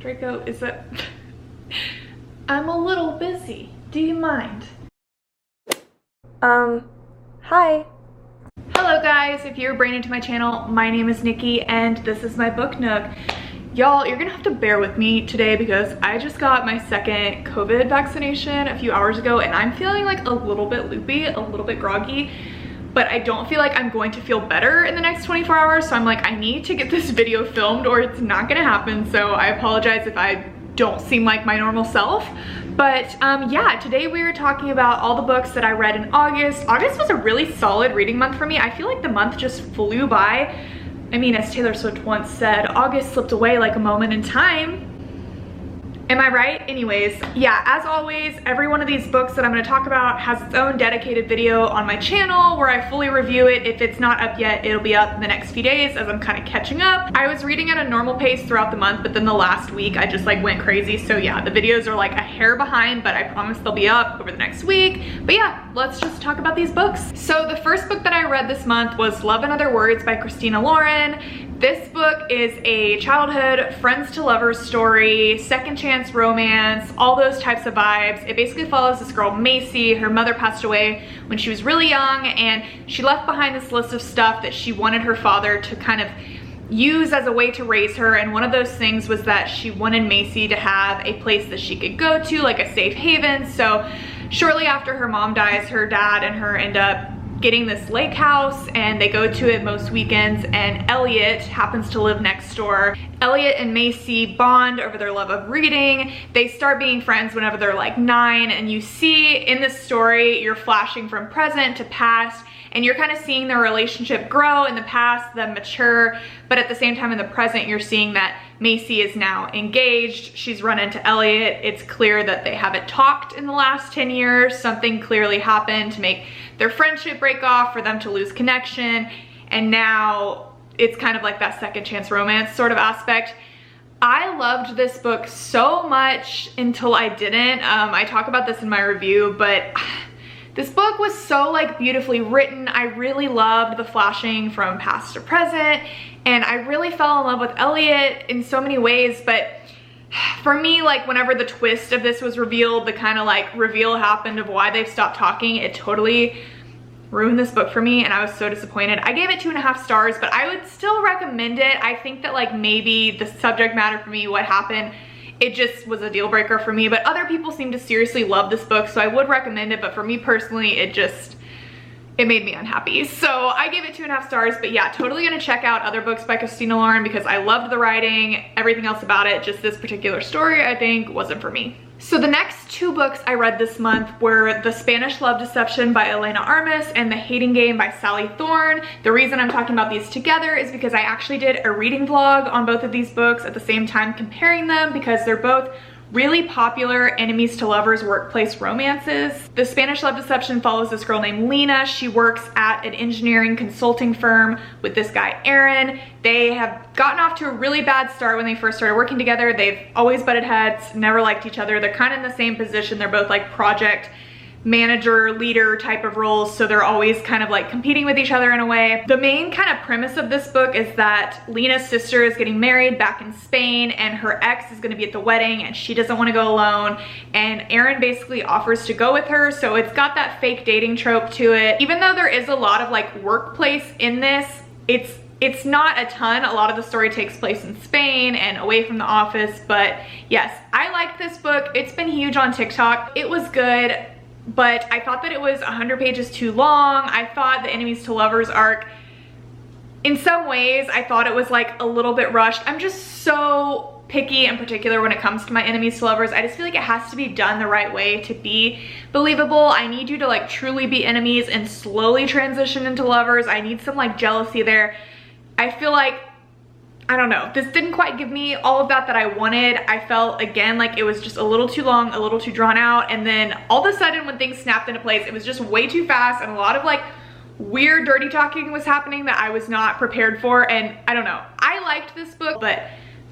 Draco, is it? I'm a little busy. Do you mind? Hi. Hello guys, if you're brand new to my channel, my name is Nikki and this is my book nook. Y'all, you're gonna have to bear with me today because I just got my second COVID vaccination a few hours ago and I'm feeling like a little bit loopy, a little bit groggy, but I don't feel like I'm going to feel better in the next 24 hours. So I'm like, I need to get this video filmed or it's not gonna happen. So I apologize if I don't seem like my normal self. But yeah, today we are talking about all the books that I read in August. August was a really solid reading month for me. I feel like the month just flew by. I mean, as Taylor Swift once said, August slipped away like a moment in time. Am I right? Anyways, yeah, as always, every one of these books that I'm going to talk about has its own dedicated video on my channel where I fully review it. If it's not up yet, it'll be up in the next few days as I'm kind of catching up. I was reading at a normal pace throughout the month, but then the last week I just like went crazy. So yeah, the videos are like a hair behind, but I promise they'll be up over the next week. But yeah, let's just talk about these books. So the first book that I read this month was Love and Other Words by Christina. This book is a childhood friends to lovers story, second chance romance, all those types of vibes. It basically follows this girl, Macy. Her mother passed away when she was really young and she left behind this list of stuff that she wanted her father to kind of use as a way to raise her, and one of those things was that she wanted Macy to have a place that she could go to, like a safe haven. So shortly after her mom dies, her dad and her end up getting this lake house and they go to it most weekends, and Elliot happens to live next door. Elliot and Macy bond over their love of reading. They start being friends whenever they're like 9, and you see in this story, you're flashing from present to past and you're kind of seeing their relationship grow in the past, them mature, but at the same time in the present, you're seeing that Macy is now engaged. She's run into Elliot. It's clear that they haven't talked in the last 10 years. Something clearly happened to make their friendship break off, for them to lose connection. And now it's kind of like that second chance romance sort of aspect. I loved this book so much until I didn't. I talk about this in my review, but this book was so like beautifully written. I really loved the flashing from past to present, and I really fell in love with Elliot in so many ways. But for me, like whenever the twist of this was revealed, the kind of like reveal happened of why they've stopped talking, it totally ruined this book for me and I was so disappointed. I gave it 2.5 stars, but I would still recommend it. I think that like maybe the subject matter for me, what happened, it just was a deal breaker for me, but other people seem to seriously love this book, so I would recommend it. But for me personally, it made me unhappy. So I gave it 2.5 stars, but yeah, totally gonna check out other books by Christina because I loved the writing, everything else about it. Just this particular story, I think, wasn't for me. So the next 2 books I read this month were The Spanish Love Deception by Elena Armas and The Hating Game by Sally Thorne. The reason I'm talking about these together is because I actually did a reading vlog on both of these books at the same time, comparing them, because they're both really popular enemies to lovers workplace romances. The Spanish Love Deception follows this girl named Lena. She works at an engineering consulting firm with this guy Aaron. They have gotten off to a really bad start when they first started working together. They've always butted heads, never liked each other. They're kind of in the same position. They're both like project manager, leader type of roles, so they're always kind of like competing with each other in a way. The main kind of premise of this book is that Lena's sister is getting married back in Spain and her ex is going to be at the wedding and she doesn't want to go alone, and Aaron basically offers to go with her. So it's got that fake dating trope to it. Even though there is a lot of like workplace in this, it's not a ton. A lot of the story takes place in Spain and away from the office. But yes, I liked this book. It's been huge on TikTok. It was good, but I thought that it was 100 pages too long. I thought the enemies to lovers arc, in some ways, I thought it was like a little bit rushed. I'm just so picky and particular when it comes to my enemies to lovers. I just feel like it has to be done the right way to be believable. I need you to like truly be enemies and slowly transition into lovers. I need some like jealousy there. I feel like, I don't know, this didn't quite give me all of that I wanted. I felt, again, like it was just a little too long, a little too drawn out, and then all of a sudden when things snapped into place, it was just way too fast, and a lot of like weird dirty talking was happening that I was not prepared for. And I don't know, I liked this book, but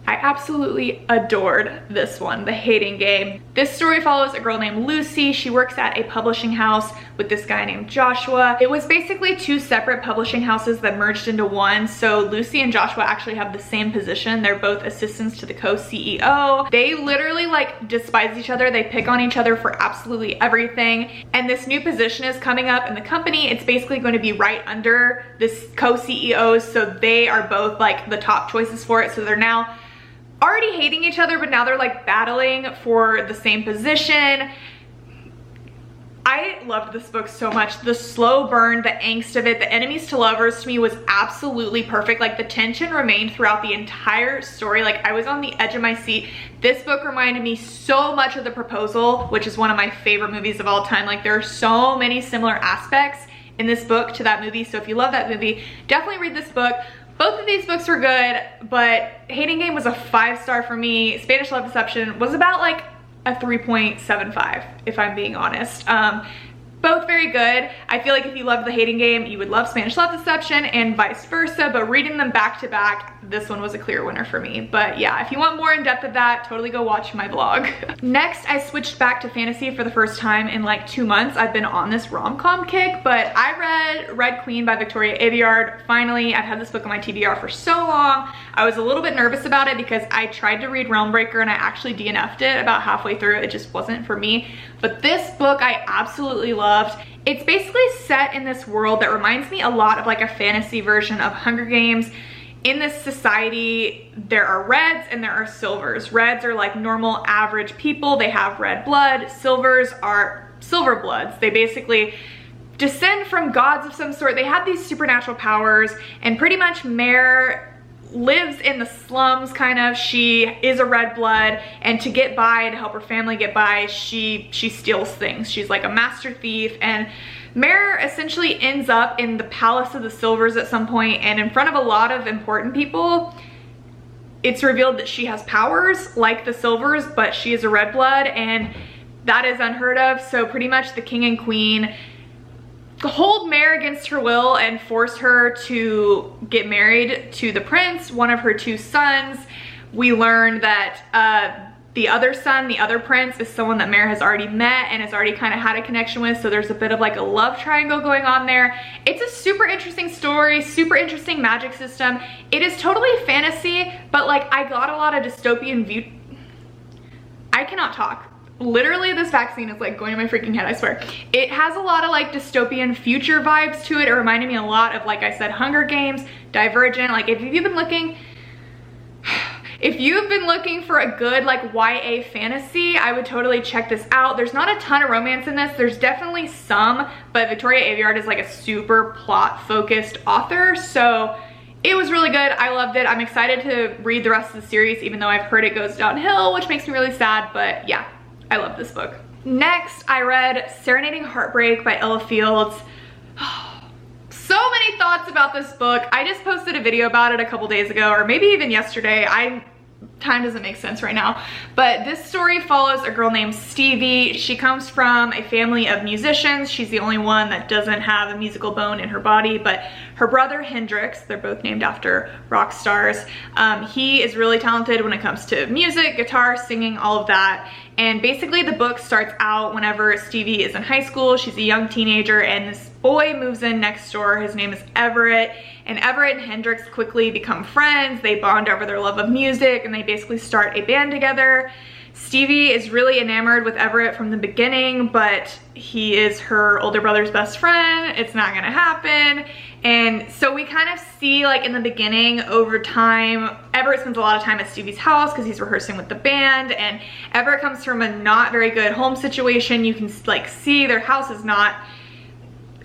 I absolutely adored this one, The Hating Game. This story follows a girl named Lucy. She works at a publishing house with this guy named Joshua. It was basically two separate publishing houses that merged into one. So Lucy and Joshua actually have the same position. They're both assistants to the co-CEO. They literally like despise each other. They pick on each other for absolutely everything. And this new position is coming up in the company. It's basically going to be right under this co-CEOs. So they are both like the top choices for it. So they're now already hating each other, but now they're like battling for the same position. I loved this book so much. The slow burn, the angst of it, the enemies to lovers to me was absolutely perfect. Like the tension remained throughout the entire story. Like I was on the edge of my seat. This book reminded me so much of The Proposal, which is one of my favorite movies of all time. Like there are so many similar aspects in this book to that movie. So if you love that movie, definitely read this book. Both of these books were good, but Hating Game was a 5-star for me. Spanish Love Deception was about like a 3.75, if I'm being honest. Both very good. I feel like if you love The Hating Game, you would love Spanish Love Deception and vice versa, but reading them back to back, this one was a clear winner for me. But yeah, if you want more in depth of that, totally go watch my vlog. Next, I switched back to fantasy for the first time in like 2 months. I've been on this rom-com kick, but I read Red Queen by Victoria Aveyard. Finally, I've had this book on my TBR for so long. I was a little bit nervous about it because I tried to read Realmbreaker and I actually DNF'd it about halfway through. It just wasn't for me. But this book I absolutely loved. It's basically set in this world that reminds me a lot of like a fantasy version of Hunger Games. In this society, there are reds and there are silvers. Reds are like normal, average people. They have red blood. Silvers are silver bloods. They basically descend from gods of some sort. They have these supernatural powers, and pretty much Mare lives in the slums kind of. She is a red blood, and to get by, to help her family get by, she steals things. She's like a master thief, and Mare essentially ends up in the Palace of the Silvers at some point, and in front of a lot of important people, it's revealed that she has powers like the Silvers, but she is a red blood, and that is unheard of. So pretty much the king and queen hold Mare against her will and force her to get married to the prince, one of her 2 sons. We learn that the other son, the other prince, is someone that Mare has already met and has already kind of had a connection with, so there's a bit of like a love triangle going on there. It's a super interesting story, super interesting magic system. It is totally fantasy, but like I got a lot of dystopian view. I cannot talk. Literally, this vaccine is like going to my freaking head, I swear. It has a lot of like dystopian future vibes to it. It reminded me a lot of, like I said, Hunger Games, Divergent. Like if you've been looking for a good like YA fantasy, I would totally check this out. There's not a ton of romance in this. There's definitely some, but Victoria Aveyard is like a super plot focused author. So it was really good. I loved it. I'm excited to read the rest of the series, even though I've heard it goes downhill, which makes me really sad, but yeah. I love this book. Next, I read Serenading Heartbreak by Elle. So many thoughts about this book. I just posted a video about it a couple days ago, or maybe even yesterday. Time doesn't make sense right now. But this story follows a girl named Stevie. She comes from a family of musicians. She's the only one that doesn't have a musical bone in her body, but her brother Hendrix, they're both named after rock stars, he is really talented when it comes to music, guitar, singing, all of that. And basically the book starts out whenever Stevie is in high school. She's a young teenager, and this boy moves in next door. His name is Everett, and Everett and Hendrix quickly become friends. They bond over their love of music, and they basically start a band together. Stevie is really enamored with Everett from the beginning, but he is her older brother's best friend. It's not gonna happen. And so we kind of see, like in the beginning, over time, Everett spends a lot of time at Stevie's house because he's rehearsing with the band, and Everett comes from a not very good home situation. You can like see their house is not,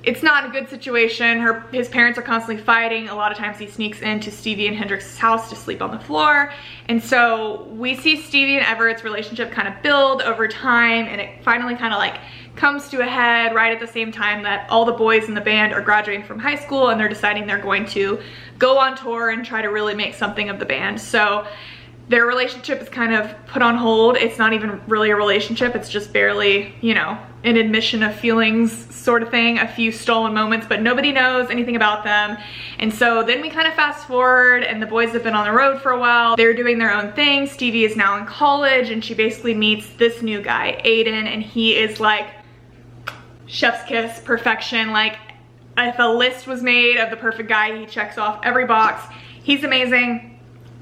it's not a good situation. His parents are constantly fighting. A lot of times he sneaks into Stevie and Hendrix's house to sleep on the floor. And so we see Stevie and Everett's relationship kind of build over time, and it finally kind of like comes to a head right at the same time that all the boys in the band are graduating from high school, and they're deciding they're going to go on tour and try to really make something of the band. So their relationship is kind of put on hold. It's not even really a relationship. It's just barely, you know, an admission of feelings sort of thing, a few stolen moments, but nobody knows anything about them. And so then we kind of fast forward and the boys have been on the road for a while. They're doing their own thing. Stevie is now in college and she basically meets this new guy, Aiden, and he is like chef's kiss, perfection. Like if a list was made of the perfect guy, he checks off every box. He's amazing.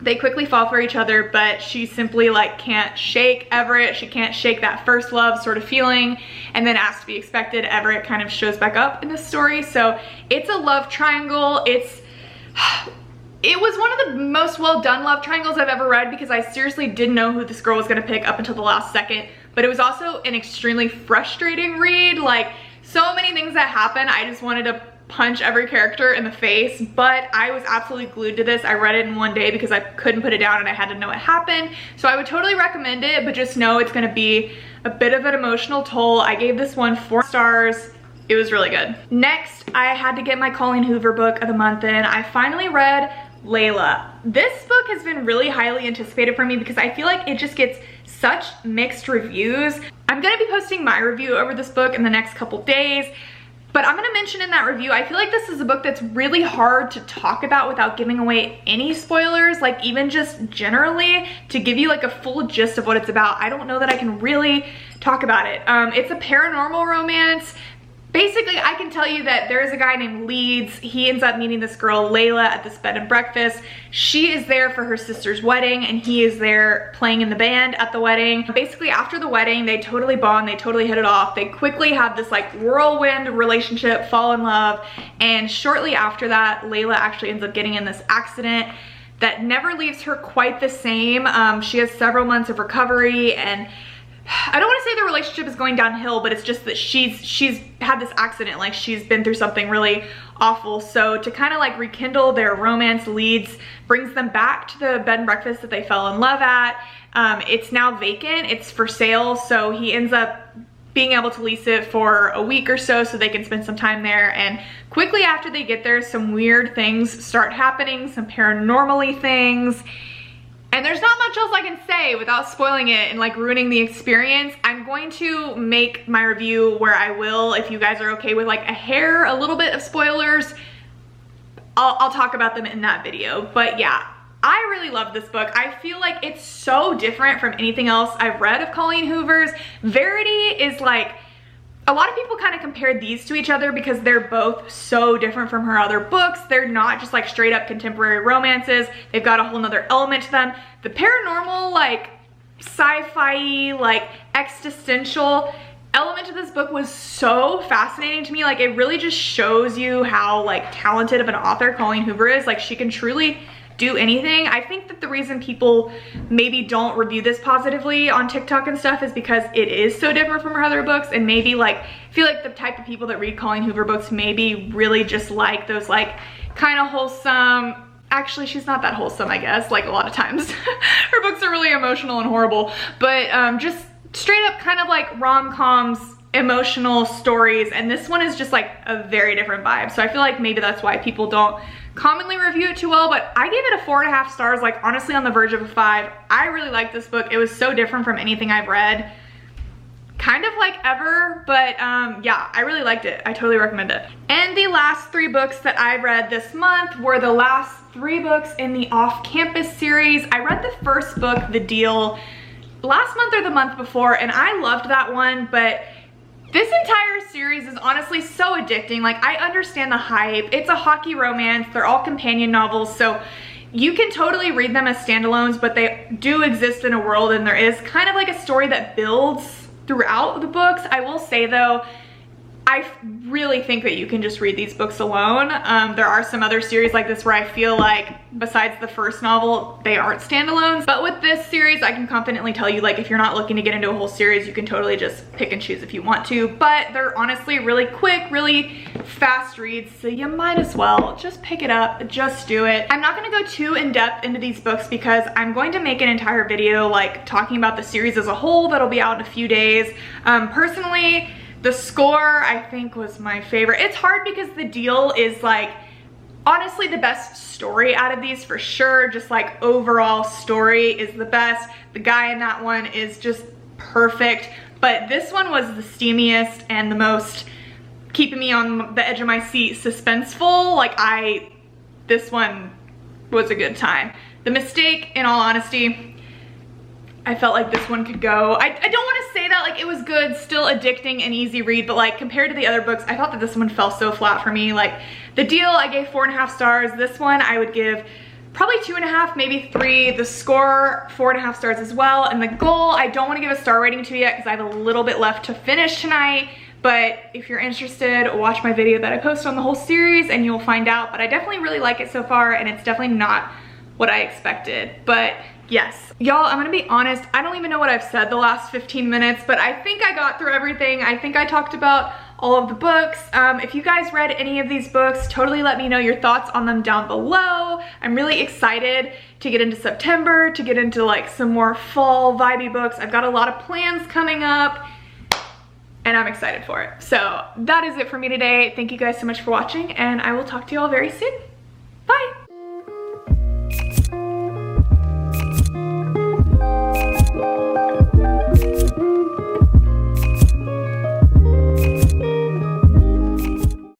They quickly fall for each other, but she simply like can't shake Everett. She can't shake that first love sort of feeling. And then as to be expected, Everett kind of shows back up in this story. So it's a love triangle. It was one of the most well done love triangles I've ever read because I seriously didn't know who this girl was gonna pick up until the last second. But it was also an extremely frustrating read. Like so many things that happen, I just wanted to punch every character in the face, but I was absolutely glued to this. I read it in one day because I couldn't put it down and I had to know what happened. So I would totally recommend it, but just know it's gonna be a bit of an emotional toll. I gave this one 4 stars. It was really good. Next, I had to get my Colleen Hoover book of the month in. I finally read Layla. This book has been really highly anticipated for me because I feel like it just gets such mixed reviews. I'm gonna be posting my review over this book in the next couple days. But I'm gonna mention in that review, I feel like this is a book that's really hard to talk about without giving away any spoilers, like even just generally to give you like a full gist of what it's about. I don't know that I can really talk about it. It's a paranormal romance. Basically, I can tell you that there is a guy named Leeds. He ends up meeting this girl, Layla, at this bed and breakfast. She is there for her sister's wedding and he is there playing in the band at the wedding. Basically, after the wedding, they totally bond, they totally hit it off. They quickly have this like whirlwind relationship, fall in love. And shortly after that, Layla actually ends up getting in this accident that never leaves her quite the same. She has several months of recovery and I don't want to say the relationship is going downhill, but it's just that she's had this accident, like she's been through something really awful. So to kind of like rekindle their romance, Leeds brings them back to the bed and breakfast that they fell in love at. It's now vacant, it's for sale, so he ends up being able to lease it for a week or so they can spend some time there. And quickly after they get there, some weird things start happening, some paranormally things. And there's not much else I can say without spoiling it and like ruining the experience. I'm going to make my review where I will, if you guys are okay with like a little bit of spoilers, I'll talk about them in that video. But yeah, I really love this book. I feel like it's so different from anything else I've read of Colleen Hoover's. Verity is like, a lot of people kind of compare these to each other because they're both so different from her other books. They're not just like straight up contemporary romances. They've got a whole nother element to them. The paranormal, like sci-fi, like existential element of this book was so fascinating to me. Like it really just shows you how like talented of an author Colleen Hoover is. Like she can truly do anything. I think that the reason people maybe don't review this positively on TikTok and stuff is because it is so different from her other books, and maybe like I feel like the type of people that read Colleen Hoover books maybe really just like those like kind of wholesome. Actually, she's not that wholesome, I guess, like a lot of times. Her books are really emotional and horrible, but just straight up kind of like rom-coms, emotional stories, and this one is just like a very different vibe. So I feel like maybe that's why people don't commonly review it too well, but I gave it a 4.5 stars, like honestly on the verge of a 5. I really liked this book. It was so different from anything I've read, kind of like ever, but yeah, I really liked it. I totally recommend it. And the last 3 books that I read this month were the last 3 books in the Off-Campus series. I read the first book, The Deal, last month or the month before, and I loved that one, but this entire series is honestly so addicting. Like, I understand the hype. It's a hockey romance. They're all companion novels, so you can totally read them as standalones, but they do exist in a world, and there is kind of like a story that builds throughout the books. I will say though, I really think that you can just read these books alone. There are some other series like this where I feel like besides the first novel, they aren't standalones. But with this series, I can confidently tell you, like, if you're not looking to get into a whole series, you can totally just pick and choose if you want to. But they're honestly really quick, really fast reads, so you might as well just pick it up, just do it. I'm not gonna go too in depth into these books because I'm going to make an entire video like talking about the series as a whole that'll be out in a few days. Personally, the score I think was my favorite. It's hard because The Deal is like Honestly, the best story out of these for sure. Just like overall story is the best. The guy in that one is just perfect. But this one was the steamiest and the most keeping me on the edge of my seat, suspenseful. Like this one was a good time. The Mistake, in all honesty, I felt like this one could go. I don't want to say that like it was good, still addicting and easy read, but like compared to the other books, I thought that this one fell so flat for me. Like The Deal, I gave 4.5 stars. This one I would give probably 2.5, maybe 3. The Score, 4.5 stars as well. And The Goal, I don't want to give a star rating to yet because I have a little bit left to finish tonight. But if you're interested, watch my video that I post on the whole series and you'll find out. But I definitely really like it so far, and it's definitely not what I expected. But yes, y'all, I'm gonna be honest, I don't even know what I've said the last 15 minutes, but I think I got through everything. I think I talked about all of the books. If you guys read any of these books, totally let me know your thoughts on them down below. I'm really excited to get into September, to get into like some more fall vibey books. I've got a lot of plans coming up, and I'm excited for it. So that is it for me today. Thank you guys so much for watching, and I will talk to you all very soon. Bye.